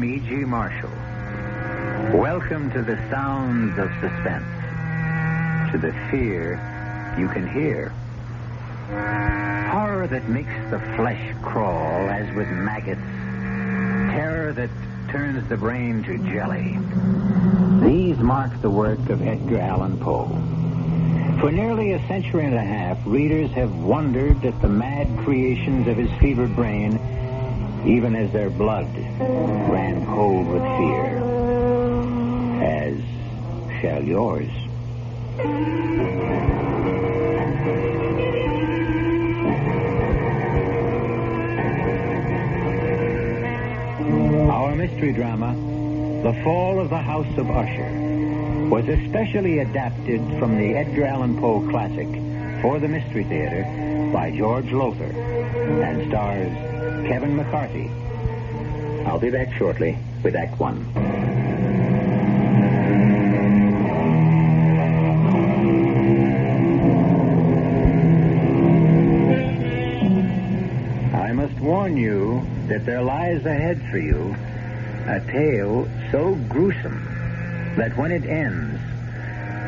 E.G. Marshall. Welcome to the sounds of suspense, to the fear you can hear. Horror that makes the flesh crawl as with maggots. Terror that turns the brain to jelly. These mark the work of Edgar Allan Poe. For nearly a century and a half, readers have wondered at the mad creations of his fevered brain, even as their blood ran cold with fear. As shall yours. Our mystery drama, The Fall of the House of Usher, was especially adapted from the Edgar Allan Poe classic for the Mystery Theater by George Lothar and stars Kevin McCarthy. I'll be back shortly with Act One. I must warn you that there lies ahead for you a tale so gruesome that when it ends,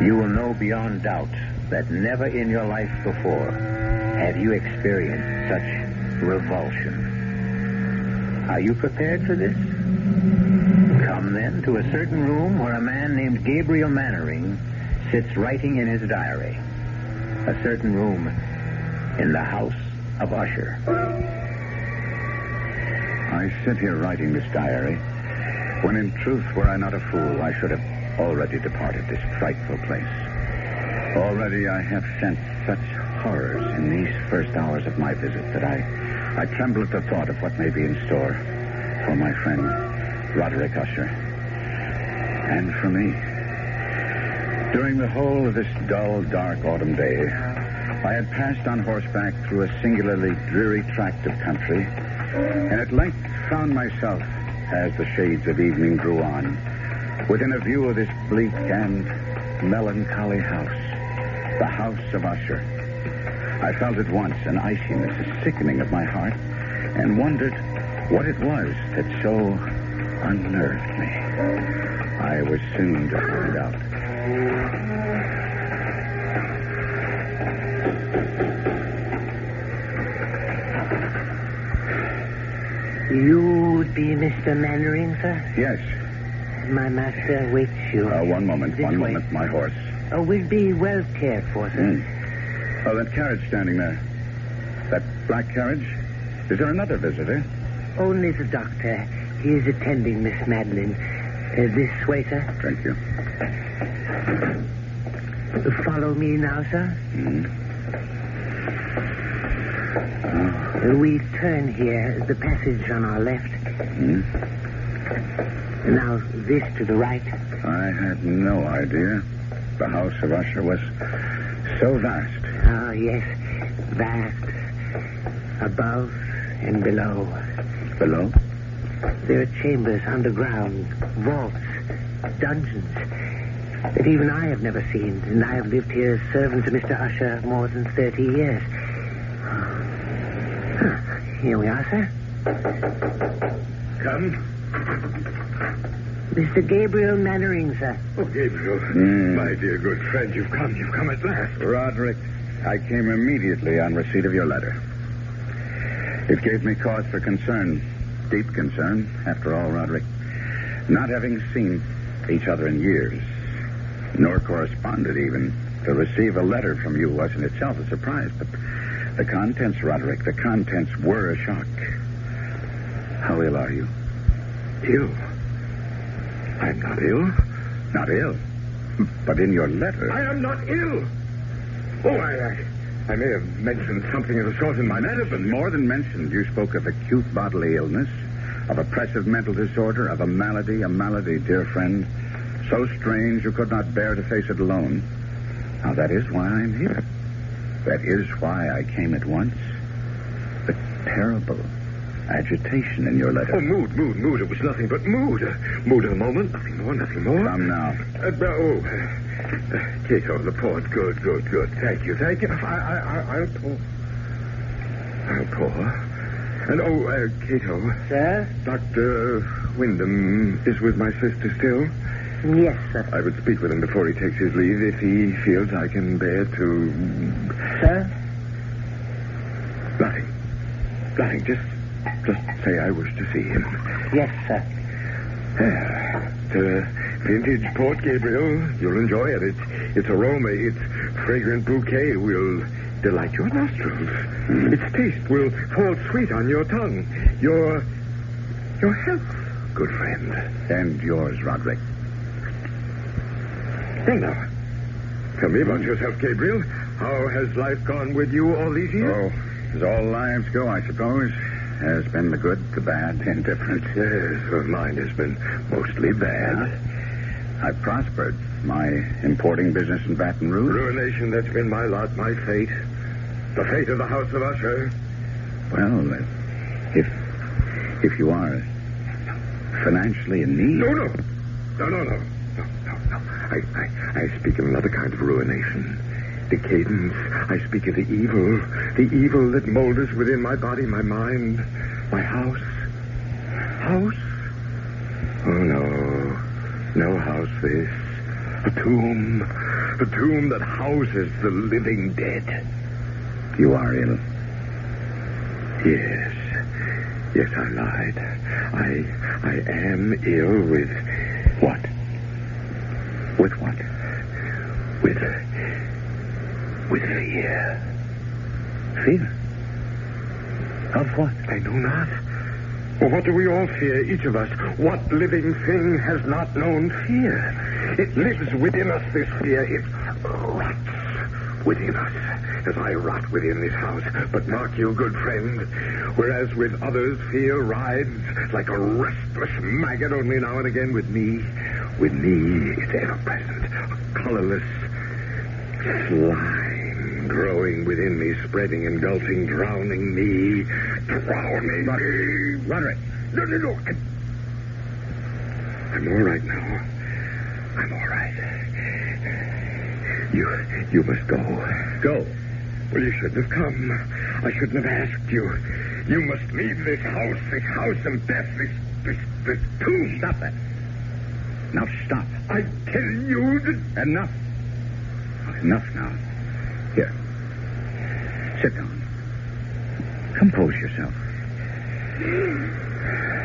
you will know beyond doubt that never in your life before have you experienced such revulsion. Are you prepared for this? Come then to a certain room where a man named Gabriel Mannering sits writing in his diary. A certain room in the house of Usher. I sit here writing this diary, when in truth, were I not a fool, I should have already departed this frightful place. Already I have sensed such horrors in these first hours of my visit that I tremble at the thought of what may be in store for my friend Roderick Usher. And for me. During the whole of this dull, dark autumn day, I had passed on horseback through a singularly dreary tract of country, and at length found myself, as the shades of evening drew on, within a view of this bleak and melancholy house, the house of Usher. I felt at once an iciness, a sickening of my heart, and wondered what it was that so unnerved me. I was soon to find out. You would be Mr. Mannering, sir? Yes. My master waits you. One moment, my horse. Oh, we'll be well cared for, sir. Oh, that carriage standing there. That black carriage? Is there another visitor? Only the doctor. He is attending Miss Madeline. This way, sir. Thank you. Follow me now, sir. We turn here, the passage on our left. Now, this to the right. I had no idea the house of Usher was so vast. Oh, yes, vast. Above and below. Below? There are chambers underground, vaults, dungeons that even I have never seen, and I have lived here as servant to Mr. Usher more than 30 years. Here we are, sir. Come. Mr. Gabriel Mannering, sir. Oh, Gabriel. My dear good friend, you've come at last. Roderick, I came immediately on receipt of your letter. It gave me cause for concern, deep concern, after all, Roderick. Not having seen each other in years, nor corresponded even, to receive a letter from you was in itself a surprise, but the contents, Roderick, the contents were a shock. How ill are you? Ill? I'm not ill. Not ill? But in your letter... I am not ill. Oh, I may have mentioned something of the sort in my letter, but... More than mentioned, you spoke of acute bodily illness, of oppressive mental disorder, of a malady, dear friend, so strange you could not bear to face it alone. Now, that is why I'm here. That is why I came at once. The terrible agitation in your letter. Oh, mood. It was nothing but mood. Mood of the moment. Nothing more. Come now. Cato, the port. Good. Thank you. I'll pour. And, Cato. Sir? Dr. Wyndham is with my sister still? Yes, sir. I would speak with him before he takes his leave if he feels I can bear to... Sir? Nothing. Nothing. Just say I wish to see him. Yes, sir. It's a vintage Port Gabriel. You'll enjoy it. Its aroma, its fragrant bouquet will delight your nostrils. Its taste will fall sweet on your tongue. Your health, good friend. And yours, Roderick. Well, now, tell me about yourself, Gabriel. How has life gone with you all these years? Oh, as all lives go, I suppose. Has been the good, the bad, the indifferent. Yes, well, mine has been mostly bad. I've prospered. My importing business in Baton Rouge. Ruination, that's been my lot, my fate. The fate of the House of Usher. Well, if you are financially in need... No. I speak of another kind of ruination. Decadence. I speak of the evil that molders within my body, my mind, my house. House? Oh, no house this. A tomb that houses the living dead. You are ill. Yes, I lied. I am ill with what? With what? With fear. Fear? Of what? I know not. Well, what do we all fear, each of us? What living thing has not known fear? It lives within us, this fear. It rots within us, as I rot within this house. But mark you, good friend, whereas with others fear rides like a restless maggot, only now and again with me it's ever present, a colorless slime growing within me, spreading, engulfing, drowning me. Roderick. No. I'm all right now. I'm all right. You must go. Go. Well, you shouldn't have come. I shouldn't have asked you. You must leave this house of death, this tomb. Stop that. Now stop. I tell you that... Enough. Enough now. Here. Sit down. Compose yourself.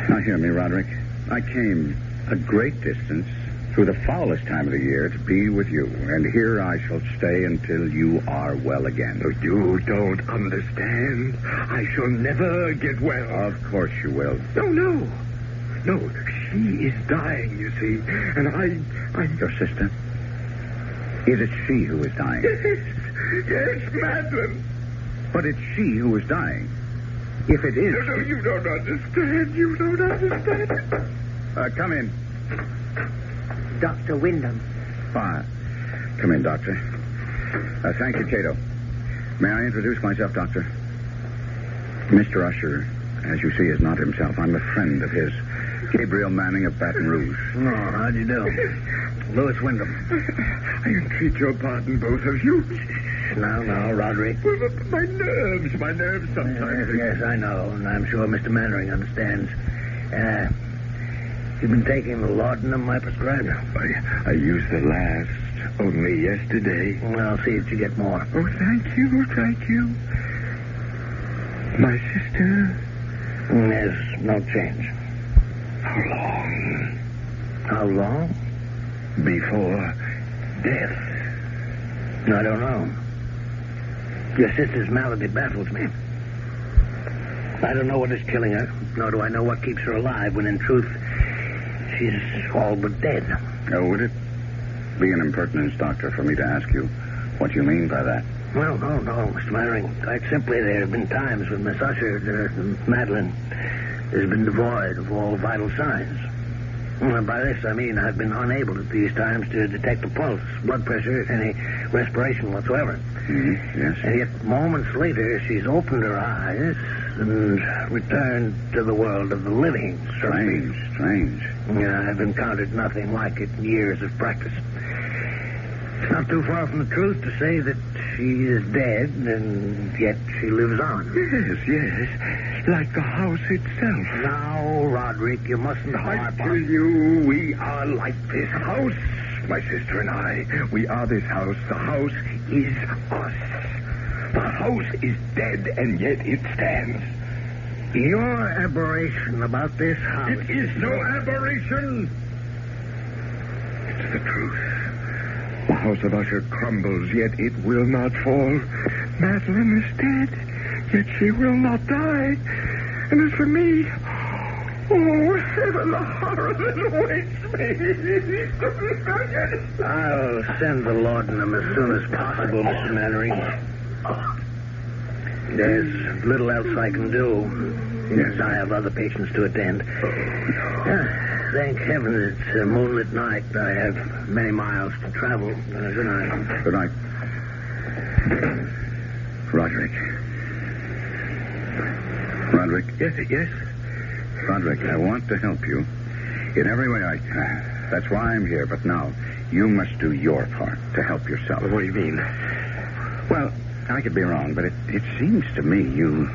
Now hear me, Roderick. I came a great distance through the foulest time of the year to be with you, and here I shall stay until you are well again. Oh, you don't understand. I shall never get well. Of course you will. No. She is dying, you see, and I... Your sister? Is it she who is dying? Yes, Madeline. But it's she who is dying. If it is... No, you don't understand. You don't understand. Come in. Dr. Wyndham. Come in, Doctor. Thank you, Cato. May I introduce myself, Doctor? Mr. Usher, as you see, is not himself. I'm a friend of his. Gabriel Manning of Baton Rouge. Oh, how do you do? Louis Wyndham. I entreat your pardon, both of you. Now, Roderick. Well, my nerves sometimes. Yes, I know, and I'm sure Mr. Mannering understands. You've been taking the laudanum I prescribed? I used the last only yesterday. Well, I'll see if you get more. Oh, thank you. My sister? There's no change. How long? Before death. I don't know. Your sister's malady baffles me. I don't know what is killing her, nor do I know what keeps her alive, when in truth, she's all but dead. Oh, would it be an impertinence, Doctor, for me to ask you what you mean by that? Well, no, Mr. Mannering. Quite simply, there have been times when Miss Usher, Madeline, has been devoid of all vital signs. Well, by this, I mean I've been unable at these times to detect a pulse, blood pressure, any respiration whatsoever. Mm-hmm. Yes. And yet, moments later, she's opened her eyes and returned to the world of the living. Strange. Yeah, I've encountered nothing like it in years of practice. It's not too far from the truth to say that she is dead, and yet she lives on. Yes. Like the house itself. Now, Roderick, you mustn't I harp tell on... you, we are like this house. My sister and I, we are this house. The house is us. The house is dead, and yet it stands. Your aberration about this house... It is no aberration. It's the truth. The house of Usher crumbles, yet it will not fall. Madeline is dead, yet she will not die. And as for me, oh, heaven, the horror that awaits me. I'll send the laudanum as soon as possible, Mr. Mannering. There's little else I can do. Yes, I have other patients to attend. Thank heaven it's a moonlit night. I have many miles to travel. Good night. Good night. Roderick. Roderick? Yes? Roderick, I want to help you in every way I can. That's why I'm here. But now, you must do your part to help yourself. What do you mean? Well, I could be wrong, but it seems to me you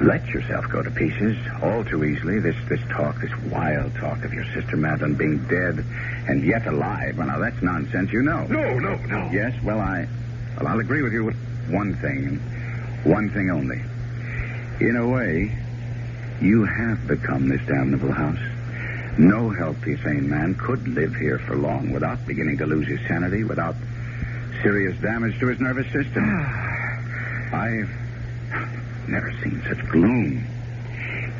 let yourself go to pieces all too easily. This talk, this wild talk of your sister Madeline being dead and yet alive. Well, now, that's nonsense, you know. No. Yes, well, I'll agree with you with one thing, one thing only. In a way, you have become this damnable house. No healthy, sane man could live here for long without beginning to lose his sanity, without serious damage to his nervous system. I've never seen such gloom.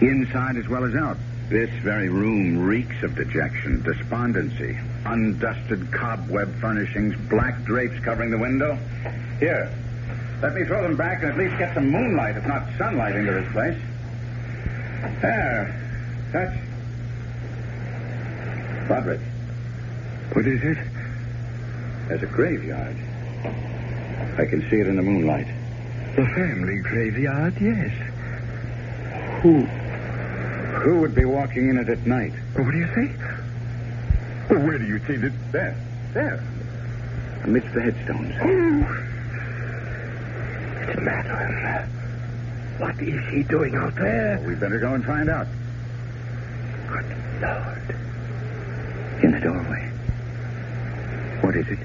Inside as well as out. This very room reeks of dejection, despondency, undusted cobweb furnishings, black drapes covering the window. Here, let me throw them back and at least get some moonlight, if not sunlight, into this place. There. That's... Roderick. What is it? There's a graveyard. I can see it in the moonlight. The family graveyard, yes. Who would be walking in it at night? What do you say? Well, where do you see it? There. Amidst the headstones. Oh. It's Madeline. What is she doing out there? Well, we'd better go and find out. Good Lord. In the doorway. What is it?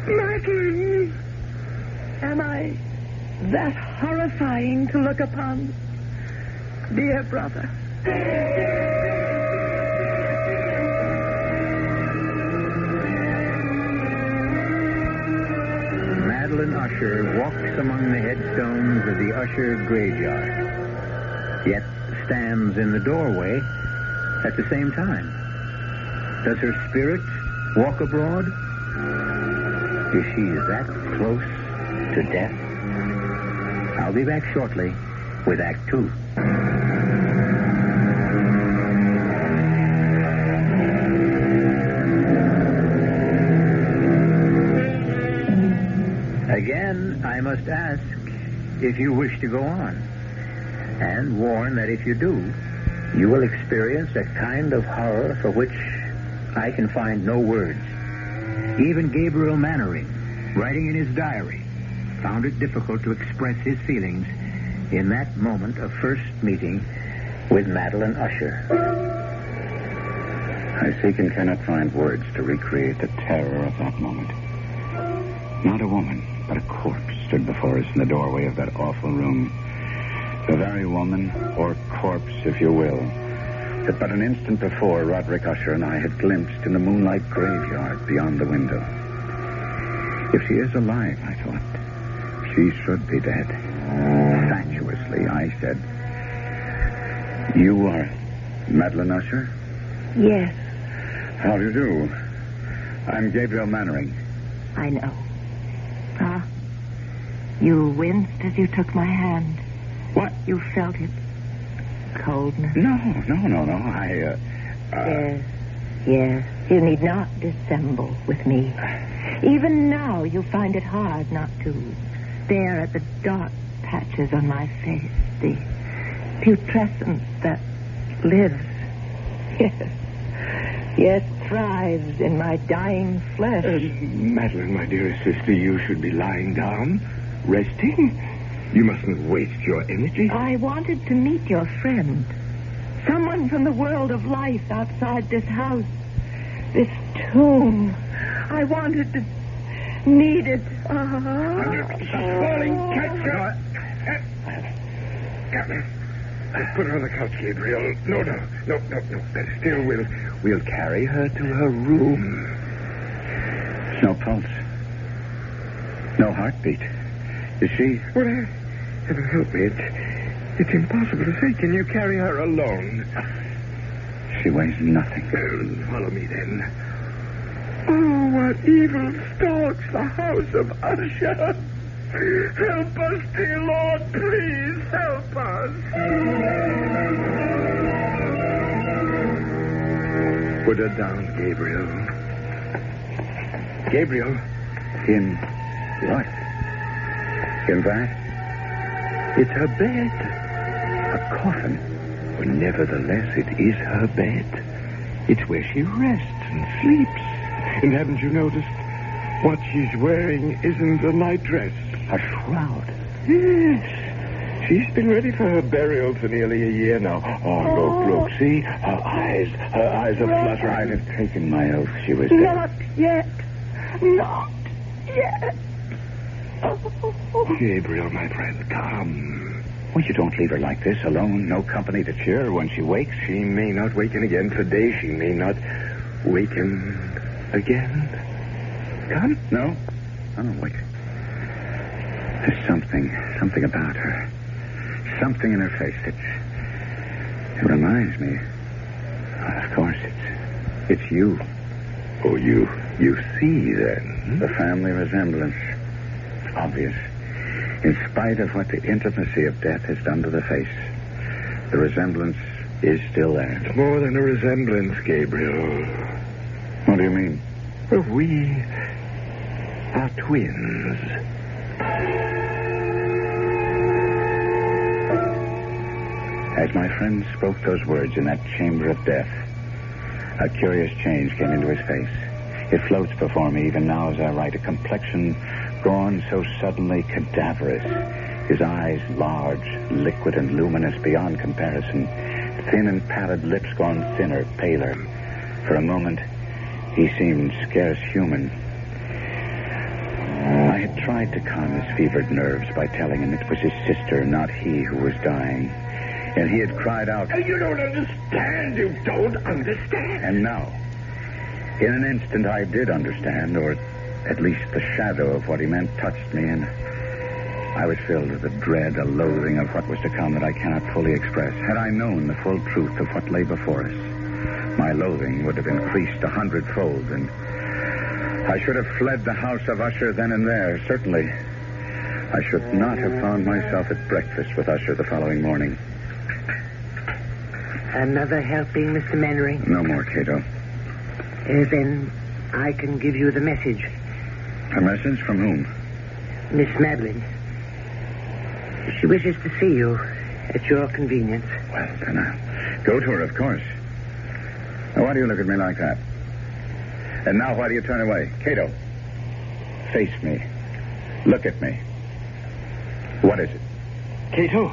Madeline! Am I that horrifying to look upon? Dear brother. Madeline Usher walks among the headstones of the Usher graveyard, yet stands in the doorway at the same time. Does her spirit walk abroad? Is she that close to death? I'll be back shortly with Act 2. Again, I must ask if you wish to go on, and warn that if you do, you will experience a kind of horror for which I can find no words. Even Gabriel Mannering, writing in his diary, found it difficult to express his feelings in that moment of first meeting with Madeline Usher. I seek and cannot find words to recreate the terror of that moment. Not a woman, but a corpse stood before us in the doorway of that awful room. The very woman, or corpse, if you will, that but an instant before Roderick Usher and I had glimpsed in the moonlight graveyard beyond the window. If she is alive, I thought, she should be dead. Fatuously, I said, "You are Madeline Usher?" Yes, How do you do? I'm Gabriel Mannering. I know. Ah, you winced as you took my hand. What? You felt it. Coldness. No. Yes. You need not dissemble with me. Even now, you find it hard not to stare at the dark patches on my face, the putrescence that lives. Yes, thrives in my dying flesh. Madeline, my dearest sister, you should be lying down, resting. You mustn't waste your energy. I wanted to meet your friend. Someone from the world of life outside this house. This tomb. I wanted to... needed... She's falling. Catch her. Put her on the couch, Gabriel. No. Better still, we'll carry her to her room. No pulse. No heartbeat. Is she... Well, heaven help me. It's impossible to say. Can you carry her alone? She weighs nothing. Follow me, then. Oh, what evil stalks the house of Usher. Help us, dear Lord. Please help us. Put her down, Gabriel. Gabriel. In what? In that? It's her bed. A coffin. But nevertheless, it is her bed. It's where she rests and sleeps. And haven't you noticed? What she's wearing isn't a nightdress. A shroud. Yes. She's been ready for her burial for nearly a year now. Oh, look. See? Her eyes are fluttering. I'd have taken my oath she was dead. Not yet. Not yet. Gabriel, my friend, come. Well, you don't leave her like this, alone. No company to cheer her when she wakes. She may not waken again today. She may not waken again. Come? No. Oh, wait. There's something about her. Something in her face that... It reminds me. Of course, it's you. Oh, you see, then? The family resemblance. It's obvious. In spite of what the intimacy of death has done to the face, the resemblance is still there. It's more than a resemblance, Gabriel. What do you mean? Well, we are twins. As my friend spoke those words in that chamber of death, a curious change came into his face. It floats before me even now as I write, a complexion gone so suddenly cadaverous. His eyes large, liquid, and luminous beyond comparison. Thin and pallid lips gone thinner, paler. For a moment, he seemed scarce human. I had tried to calm his fevered nerves by telling him it was his sister, not he, who was dying. And he had cried out, You don't understand. You don't understand. And now, in an instant, I did understand, or at least the shadow of what he meant touched me, and I was filled with a dread, a loathing of what was to come that I cannot fully express. Had I known the full truth of what lay before us, my loathing would have increased 100-fold, and I should have fled the house of Usher then and there, certainly. I should not have found myself at breakfast with Usher the following morning. Another helping, Mr. Mannering? No more, Cato. Then I can give you the message. A message from whom? Miss Madeline. She wishes to see you at your convenience. Well, then I'll go to her, of course. Now, why do you look at me like that? And now, why do you turn away? Cato, face me. Look at me. What is it? Cato,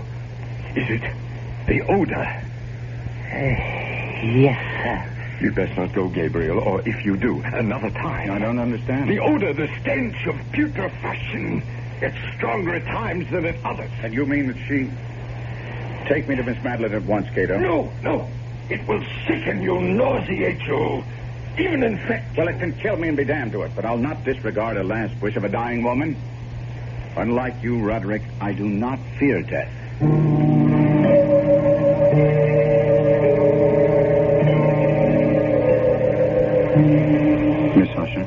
is it the odor? Yes, sir. You'd best not go, Gabriel, or if you do, another time. I don't understand. The odor, the stench of putrefaction. It's stronger at times than at others. And you mean that she... Take me to Miss Madeline at once, Cato. No. It will sicken you, nauseate you, even infect. Well, it can kill me and be damned to it, but I'll not disregard a last wish of a dying woman. Unlike you, Roderick, I do not fear death. Miss Usher.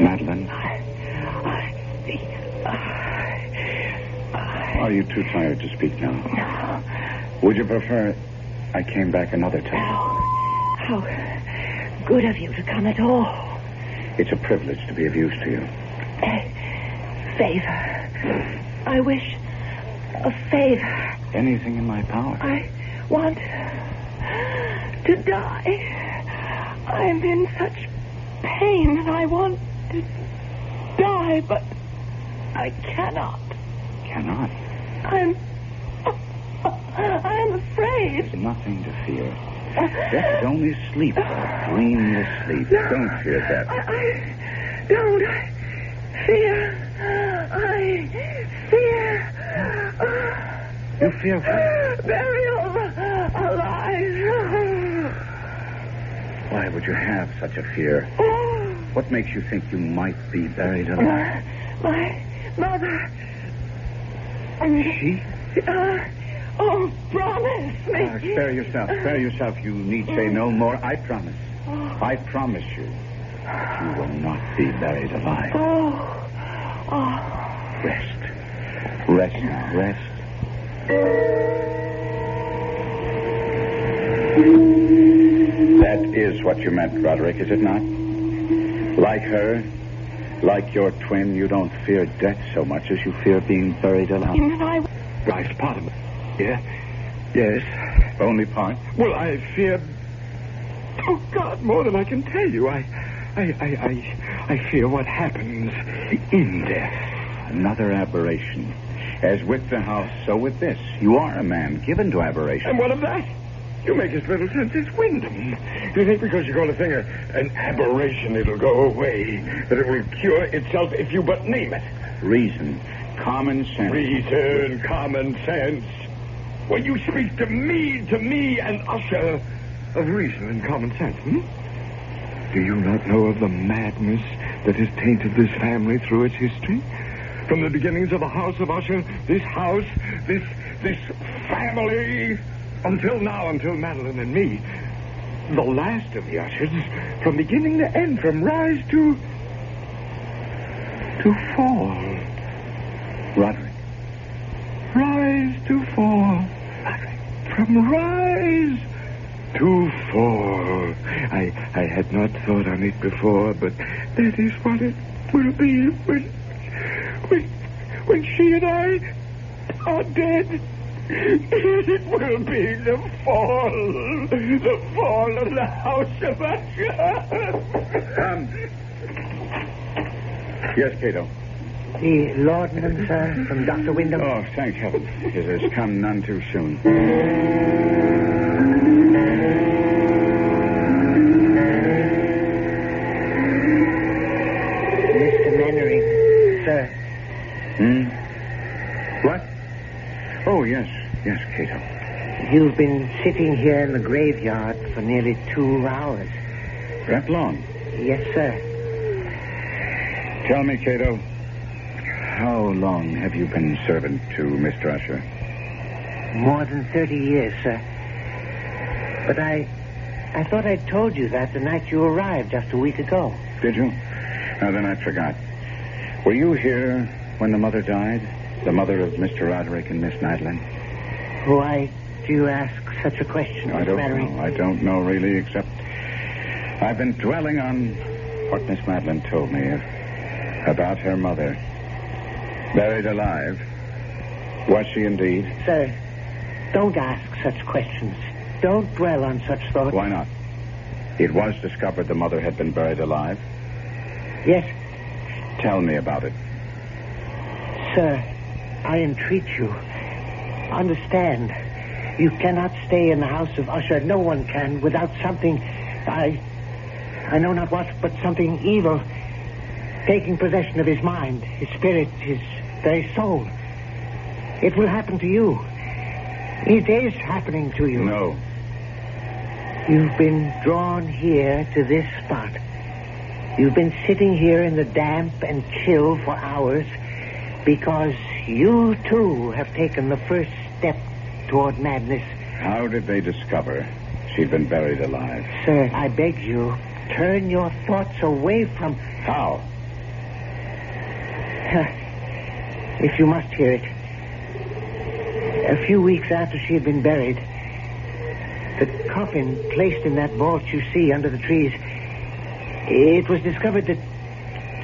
Madeline. Are you too tired to speak now? No. Would you prefer I came back another time? How good of you to come at all. It's a privilege to be of use to you. Favor. I wish a favor. Anything in my power. I want to die. I'm in such pain and I want to die, but I cannot. Cannot? I'm afraid. There's nothing to fear. Death is only sleep, a dreamless sleep. No. Don't fear death. I don't. I fear. You fear what? Burial alive. Why would you have such a fear? What makes you think you might be buried alive? My mother. She? Promise me. Spare yourself. Spare yourself. You need say no more. I promise. I promise you. You will not be buried alive. Rest. Rest now. Rest. That is what you meant, Roderick, is it not? Like her, like your twin, you don't fear death so much as you fear being buried alive. Right, part of it. Yeah? Yes. Only part? Well, I fear... Oh, God, more than I can tell you. I fear what happens in death. Another aberration. As with the house, so with this. You are a man given to aberration. And what of that? You make as little sense as Wyndham. You think because you call a thing an aberration, it'll go away, that it will cure itself if you but name it. Reason. Common sense. Reason, common sense. When you speak to me and Usher of reason and common sense, Do you not know of the madness that has tainted this family through its history? From the beginnings of the house of Usher, this house, this family, until now, until Madeline and me, the last of the Ushers, from beginning to end, from rise to fall. Roderick. Rise to fall. From rise to fall. I had not thought on it before, but that is what it will be when she and I are dead. It will be the fall of the house of Usher. Yes, Cato. The laudanum, sir, from Dr. Wyndham. Oh, thank heaven. It has come none too soon. Mr. Mannering, sir. What? Oh, yes, Cato. You've been sitting here in the graveyard for nearly 2 hours. That long? Yes, sir. Tell me, Cato, how long have you been servant to Mr. Usher? More than 30 years, sir. But I thought I'd told you that the night you arrived just a week ago. Did you? Now, then I forgot. Were you here when the mother died? The mother of Mr. Roderick and Miss Madeline? Why do you ask such a question, Mr. Mannering? I don't know, really, except I've been dwelling on what Miss Madeline told me about her mother. Buried alive. Was she indeed? Sir, don't ask such questions. Don't dwell on such thoughts. Why not? It was discovered the mother had been buried alive. Yes. Tell me about it. Sir, I entreat you. Understand. You cannot stay in the house of Usher. No one can without something. I know not what, but something evil taking possession of his mind, his spirit, his very soul. It will happen to you. It is happening to you. No. You've been drawn here to this spot. You've been sitting here in the damp and chill for hours because you, too, have taken the first step toward madness. How did they discover she'd been buried alive? Sir, I beg you, turn your thoughts away from... How? If you must hear it. A few weeks after she had been buried, the coffin placed in that vault you see under the trees, it was discovered that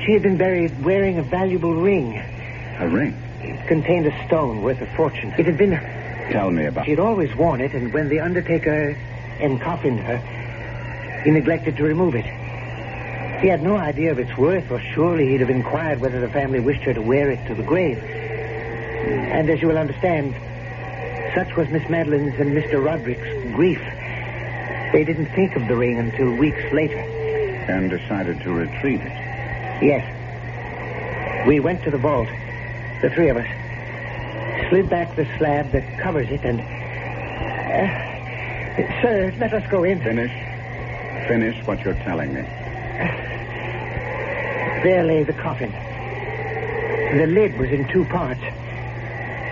she had been buried wearing a valuable ring. A ring? It contained a stone worth a fortune. It had been... Tell me about it. She had always worn it, and when the undertaker encoffined her, he neglected to remove it. He had no idea of its worth, or surely he'd have inquired whether the family wished her to wear it to the grave. And as you will understand, such was Miss Madeline's and Mr. Roderick's grief. They didn't think of the ring until weeks later. And decided to retrieve it. Yes. We went to the vault, the three of us, slid back the slab that covers it, and... sir, let us go in. Finish what you're telling me. There lay the coffin. The lid was in two parts.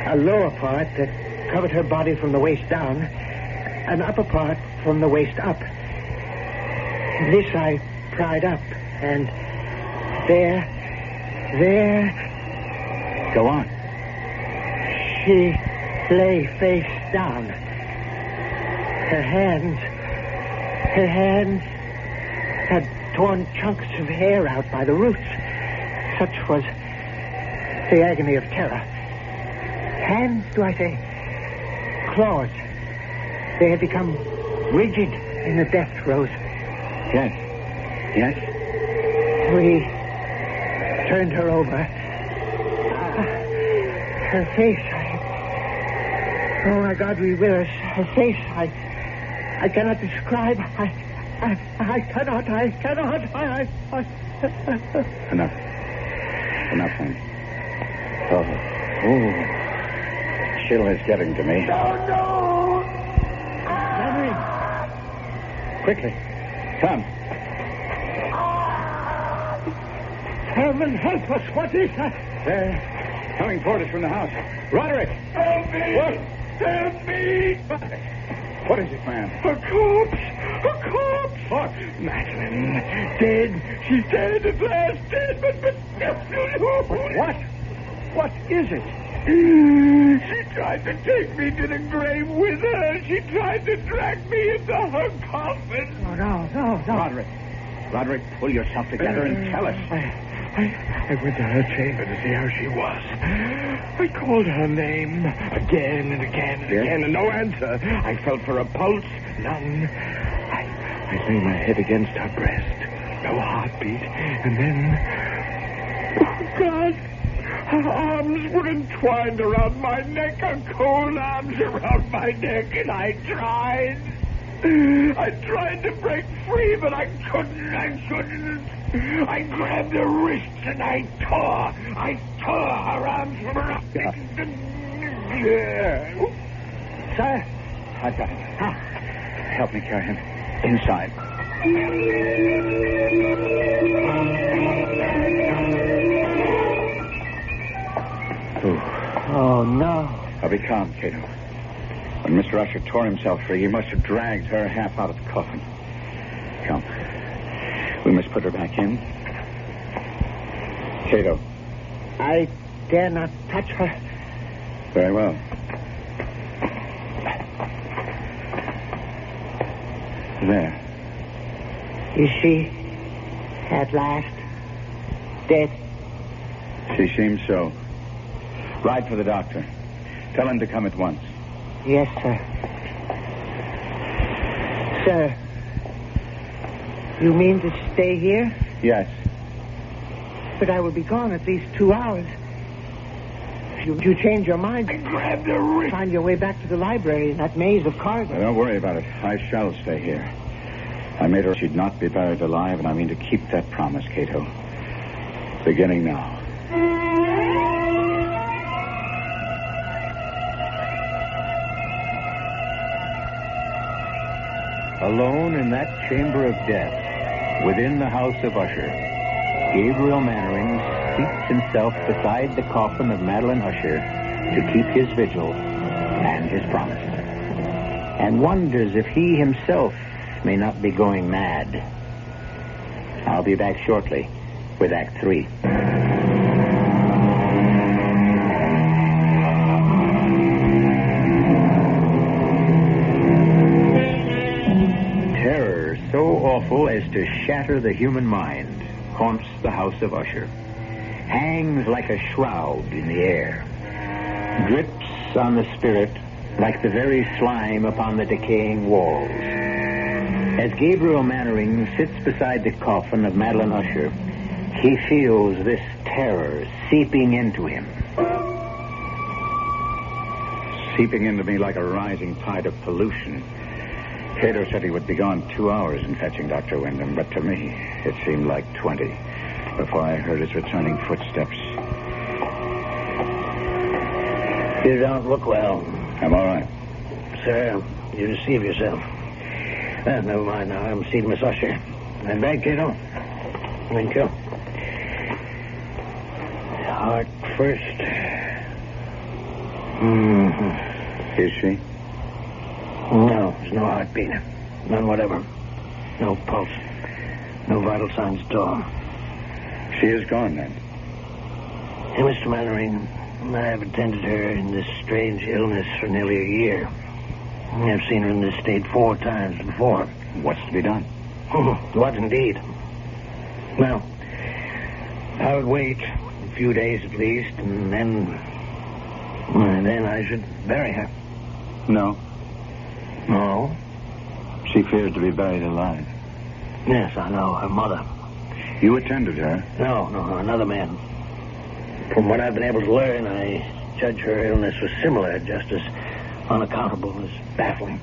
A lower part that covered her body from the waist down, an upper part from the waist up. This I pried up, and there... Go on. She lay face down. Her hands had torn chunks of hair out by the roots. Such was the agony of terror. Hands, do I say? Claws. They had become rigid in the death throes. Yes. We turned her over. Her face, oh, my God, we will. Her face, I cannot describe. I cannot. Enough, then. Oh. Chill is getting to me. No! Henry! Quickly. Come. Heaven help us. What is that? They're coming toward us from the house. Roderick! Help me! What? Help me! What is it, man? A corpse! What? Madeline, dead. She's dead at last. Dead, but... What? What is it? She tried to take me to the grave with her. She tried to drag me into her coffin. Oh, no. Roderick, pull yourself together and tell us. I went to her chamber to see how she was. I called her name again and again and again, and no answer. I felt for a pulse, none. I lay my head against her breast, no heartbeat, and then... Oh, God! Her arms were entwined around my neck, her cold arms around my neck, and I tried to break free, but I couldn't. I grabbed her wrists and I tore her arms from her neck. Sir? I've got him. Help me carry him inside. Oh, no. Now be calm, Cato. When Mr. Usher tore himself free, he must have dragged her half out of the coffin. Come. We must put her back in. Cato. I dare not touch her. Very well. There. Is she at last dead? She seems so. Ride for the doctor. Tell him to come at once. Yes, sir. Sir, you mean to stay here? Yes. But I will be gone at least 2 hours. If you change your mind, I grabbed her wrist. Find your way back to the library in that maze of cards. Now, don't worry about it. I shall stay here. I made her she'd not be buried alive, and I mean to keep that promise, Cato. Beginning now. Alone in that chamber of death, within the house of Usher, Gabriel Mannering seats himself beside the coffin of Madeline Usher to keep his vigil and his promise, and wonders if he himself may not be going mad. I'll be back shortly with Act 3. Terror so awful as to shatter the human mind haunts the house of Usher, hangs like a shroud in the air, drips on the spirit like the very slime upon the decaying walls. As Gabriel Mannering sits beside the coffin of Madeline Usher, he feels this terror seeping into him. Seeping into me like a rising tide of pollution. Cato said he would be gone 2 hours in fetching Dr. Wyndham, but to me, it seemed like 20 before I heard his returning footsteps. You don't look well. I'm all right. Sir, you deceive yourself. Never mind now. I'm seeing Miss Usher. That bag, Cato? Thank you. Heart first. Mm-hmm. Is she? No, there's no heartbeat. None whatever. No pulse. No vital signs at all. She is gone, then? Hey, Mr. Mannering, I have attended her in this strange illness for nearly a year. I've seen her in this state 4 times before. What's to be done? What indeed? Well, I would wait a few days at least, and then I should bury her. No. No? She fears to be buried alive. Yes, I know. Her mother. You attended her? No, another man. From what I've been able to learn, I judge her illness was similar, just as unaccountable as baffling.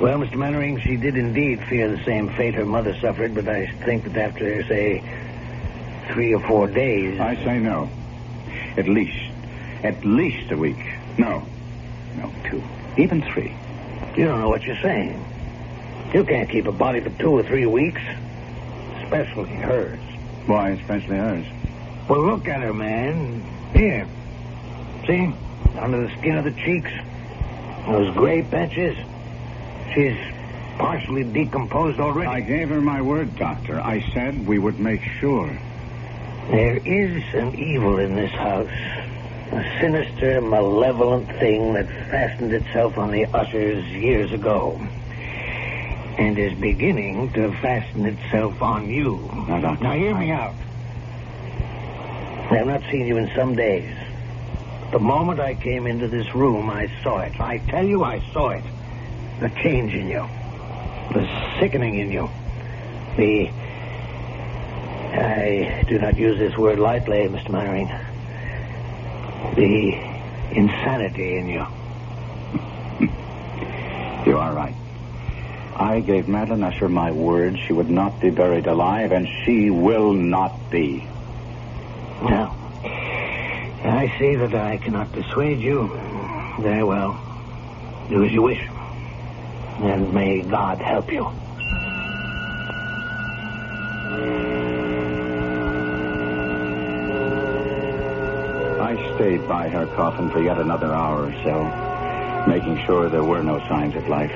Well, Mr. Mannering, she did indeed fear the same fate her mother suffered, but I think that after, say, 3 or 4 days... I say no. At least a week. No, 2, even 3. You don't know what you're saying. You can't keep a body for 2 or 3 weeks, especially hers. Why, especially hers? Well, look at her, man. Here. See? Under the skin of the cheeks. Those gray patches. She's partially decomposed already. I gave her my word, Doctor. I said we would make sure. There is an evil in this house. A sinister, malevolent thing that fastened itself on the Ushers years ago. And is beginning to fasten itself on you. Now, Doctor. Now, hear me out. I've not seen you in some days. The moment I came into this room, I saw it. I tell you, I saw it. The change in you. The sickening in you. I do not use this word lightly, Mr. Mannering. The insanity in you. You are right. I gave Madeline Usher my word she would not be buried alive, and she will not be. Now, I see that I cannot dissuade you. Very well. Do as you wish. And may God help you. I stayed by her coffin for yet another hour or so, making sure there were no signs of life.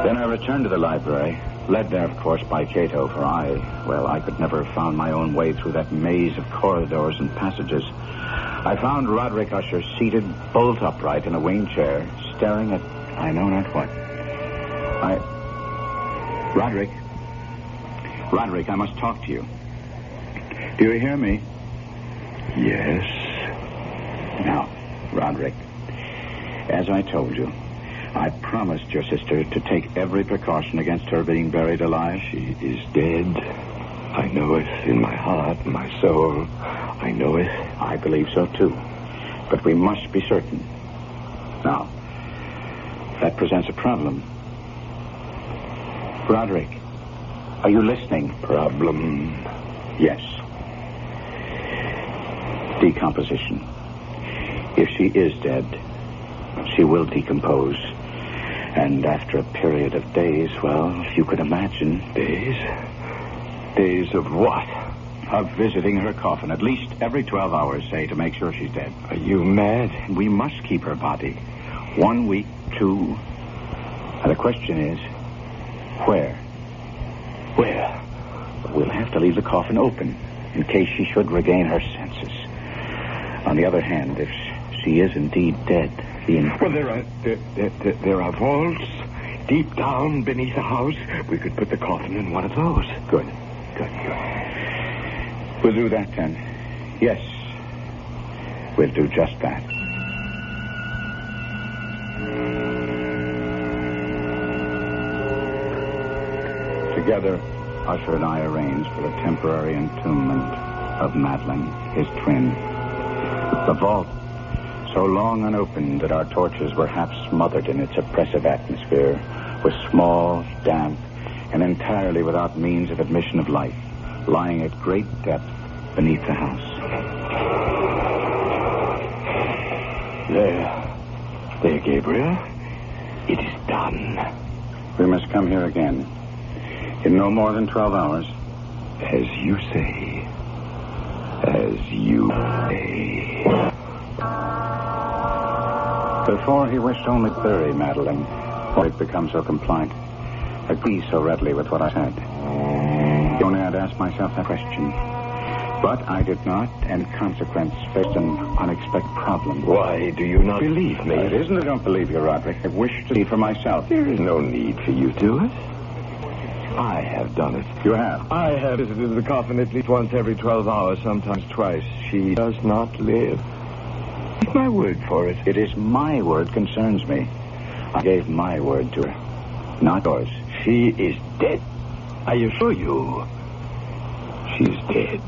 Then I returned to the library, led there, of course, by Cato, for I could never have found my own way through that maze of corridors and passages. I found Roderick Usher seated bolt upright in a wing chair, staring at I know not what. Roderick, I must talk to you. Do you hear me? Yes. Now, Roderick, as I told you, I promised your sister to take every precaution against her being buried alive. She is dead. I know it in my heart, my soul. I know it. I believe so, too. But we must be certain. Now, that presents a problem. Roderick, are you listening? Problem? Yes. Decomposition. If she is dead, she will decompose. And after a period of days, well, if you could imagine... Days? Days of what? Of visiting her coffin, at least every 12 hours, say, to make sure she's dead. Are you mad? We must keep her body. 1 week, 2. And the question is, where? Where? We'll have to leave the coffin open in case she should regain her senses. On the other hand, if she is indeed dead, Well, there are vaults deep down beneath the house. We could put the coffin in one of those. Good. We'll do that, then. Yes. We'll do just that. Together, Usher and I arranged for the temporary entombment of Madeline, his twin. The vault, so long unopened that our torches were half smothered in its oppressive atmosphere, was small, damp, and entirely without means of admission of light, lying at great depth beneath the house. There, Gabriel. It is done. We must come here again. In no more than 12 hours. As you say. As you say. Before he wished only to bury Madeline, for he'd become so compliant, agree so readily with what I said. Only I'd asked myself that question. But I did not, and in consequence faced an unexpected problem. Why do you not believe me? It isn't I don't believe you, Roderick. I wish to see for myself. There is no need for you to do it. I have done it. You have? I have visited the coffin at least once every 12 hours, sometimes twice. She does not live. Take my word for it. It is my word concerns me. I gave my word to her, not yours. She is dead. I assure you. She's dead.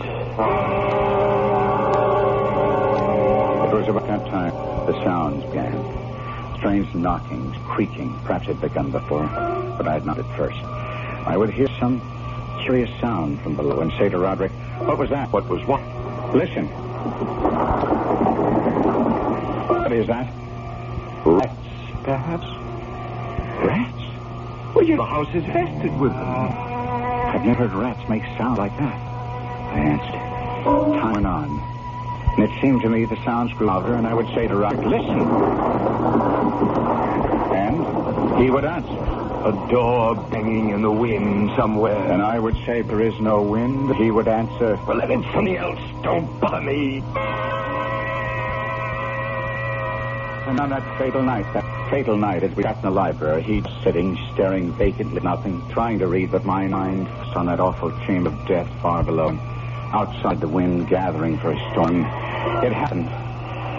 It was about that time the sounds began. Strange knockings, creaking. Perhaps it had begun before, but I had not at first. I would hear some curious sound from below and say to Roderick, "What was that?" What was what? "Listen." "What is that?" Rats, perhaps? Rats? Well, the house is infested with them. I've never heard rats make sound like that, I answered. Time went on, and it seemed to me the sounds grew louder, and I would say to Roderick, "Listen." And he would answer. A door banging in the wind somewhere. And I would say, "There is no wind." He would answer, "Well, then it's something else. Don't bother me." And on that fatal night, as we sat in the library, he was sitting, staring vacantly at nothing, trying to read, but my mind was on that awful chamber of death far below. Outside, the wind gathering for a storm. It happened.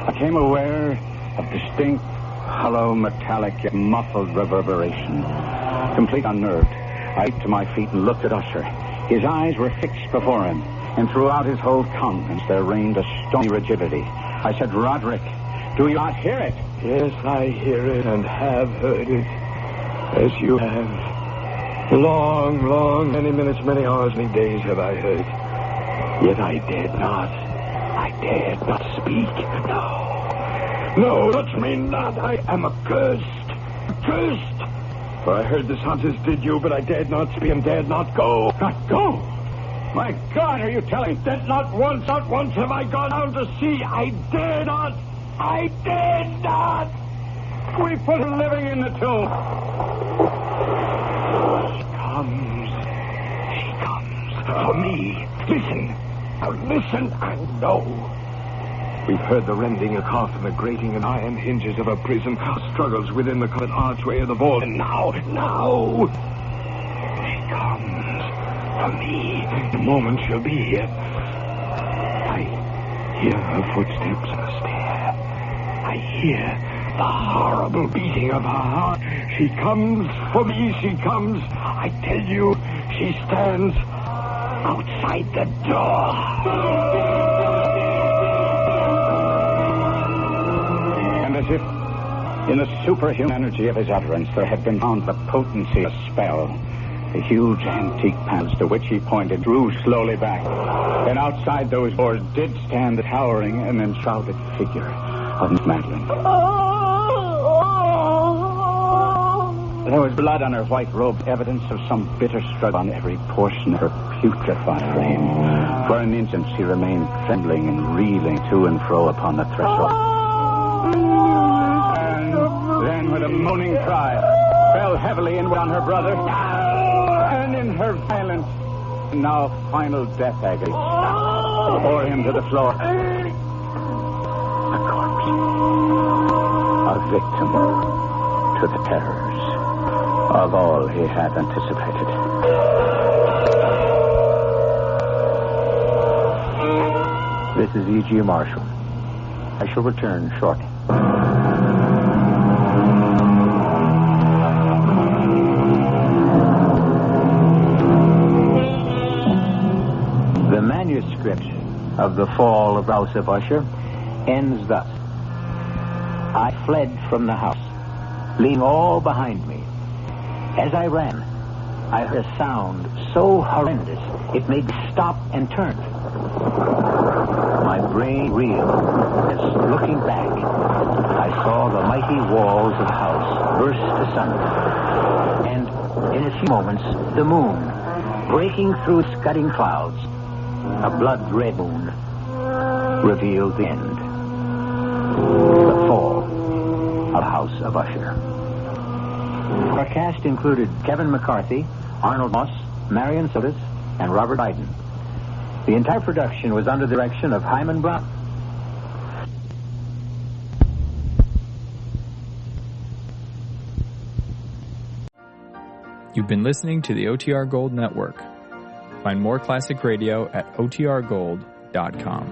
I became aware of distinct, hollow, metallic, yet muffled reverberation. Complete unnerved, I leaped to my feet and looked at Usher. His eyes were fixed before him, and throughout his whole countenance there reigned a stony rigidity. I said, "Roderick, do you not hear it?" Yes, I hear it and have heard it. As you have. Long, many minutes, many hours, many days have I heard. Yet I dared not speak. No, touch me not. I am accursed. For I heard the sounds as did you, but I dared not speak and dared not go. Not go? My God, are you telling me? That not once have I gone down to see. I dare not. We put her living in the tomb. She comes. For me. Listen. Now listen, I know. We've heard the rending of coffin, the grating and iron hinges of a prison, struggles within the covered archway of the vault. And now, she comes for me. The moment she'll be here. I hear her footsteps on the stair. I hear the horrible beating of her heart. She comes for me, she comes. I tell you, she stands outside the door. As if in the superhuman energy of his utterance there had been found the potency of spell. The huge antique panels to which he pointed drew slowly back. And outside those doors did stand the towering and enshrouded figure of Madeline. There was blood on her white robe, evidence of some bitter struggle on every portion of her putrefied frame. For an instant she remained trembling and reeling to and fro upon the threshold. Then, with a moaning cry, fell heavily inward on her brother, and in her violent, now final death agony, bore him to the floor. A corpse. A victim to the terrors of all he had anticipated. This is E.G. Marshall. I shall return shortly. of the fall of the House of Usher ends thus. I fled from the house, leaving all behind me. As I ran, I heard a sound so horrendous it made me stop and turn. My brain reeled as, looking back, I saw the mighty walls of the house burst asunder. And in a few moments, the moon, breaking through scudding clouds, a blood-red moon, revealed the end. The fall of the House of Usher. Our cast included Kevin McCarthy, Arnold Moss, Marion Sotis, and Robert Biden. The entire production was under the direction of Hyman Brown. You've been listening to the OTR Gold Network. Find more classic radio at otrgold.com.